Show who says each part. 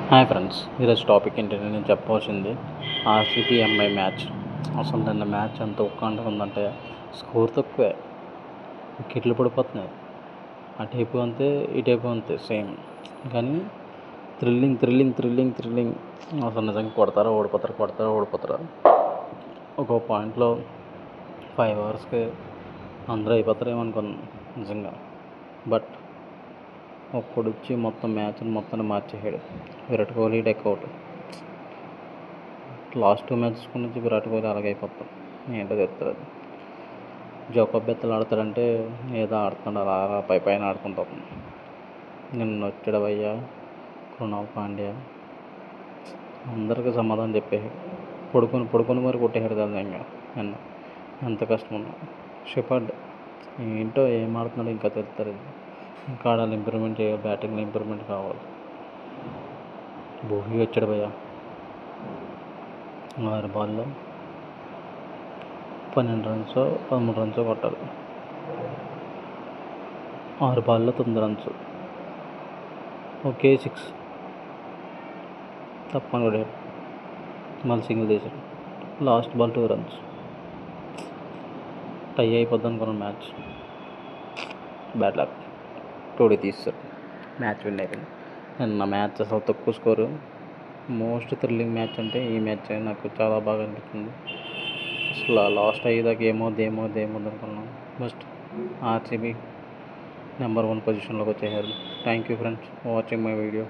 Speaker 1: Hi friends, ఈరోజు topic ఏంటంటే నేను చెప్పవలసింది ఆర్సీబీ ఎంఐ మ్యాచ్. అసలు నిన్న మ్యాచ్ ఎంత ఉత్కంఠగా ఉందంటే స్కోర్ తక్కువే, వికెట్లు పడిపోతున్నాయి. అటువైపు అంతే ఇటువైపు అంతే సేమ్, కానీ థ్రిల్లింగ్ థ్రిల్లింగ్ థ్రిల్లింగ్ థ్రిల్లింగ్. అసలు నిజంగా కొడతారా. ఒక పాయింట్లో 5 అవర్స్కి అందరూ అయిపోతారేమో అనుకున్నాను నిజంగా. బట్ ఒక్కడు వచ్చి మొత్తం మ్యాచ్ని మొత్తాన్ని మార్చేసాడు. విరాట్ కోహ్లీ డెక్అవుట్. లాస్ట్ 2 మ్యాచెస్ నుంచి విరాట్ కోహ్లీ అలాగే అయిపోతాం. ఏంటో చెప్తారు. జోకబ్ బెత్తలు ఆడతాడంటే ఏదో ఆడుతున్నాడు, అలా పైన ఆడుకుంటాం. నిన్న వచ్చాడు భయ్యా కృణాల్ పాండ్యా, అందరికీ సమాధానం చెప్పేసాడు. పడుకొని మరి కొట్టేసాడు కదా ఇంకా. నిన్న ఎంత కష్టం ఉన్నా షెపర్డ్ ఏంటో ఏం ఆడుతున్నాడు ఇంకా తెలుస్తుంది. ఇంకా ఆడాలి, ఇంప్రూవ్మెంట్ చేయాలి, బ్యాటింగ్లో ఇంప్రూవ్మెంట్ కావాలి. భూమి వచ్చాడు భయ్యా, 6 బాల్లో 12 రన్స్ 13 రన్స్ కొట్టాలి. 6 బాల్లో 9 రన్స్, ఒకే 6 తప్పని కొట్టాడు. మళ్ళీ సింగిల్ తీశాడు. Last ball 2 runs. టై అయిపోద్ది అనుకున్న మ్యాచ్. బ్యాడ్ లక్, 2 తీస్తారు, మ్యాచ్ విన్ అయిపోయింది. నిన్న మ్యాచ్ అసలు తక్కువ స్కోరు. మోస్ట్ థ్రిల్లింగ్ మ్యాచ్ అంటే ఈ మ్యాచ్ నాకు చాలా బాగా అనిపించింది. అసలు లాస్ట్ అయ్యేదాకా ఏమవుద్ది అనుకున్నాను. బస్ట్ ఆర్సీబీ నెంబర్ 1 పొజిషన్లోకి వచ్చేసారు. Thank you friends for watching my video.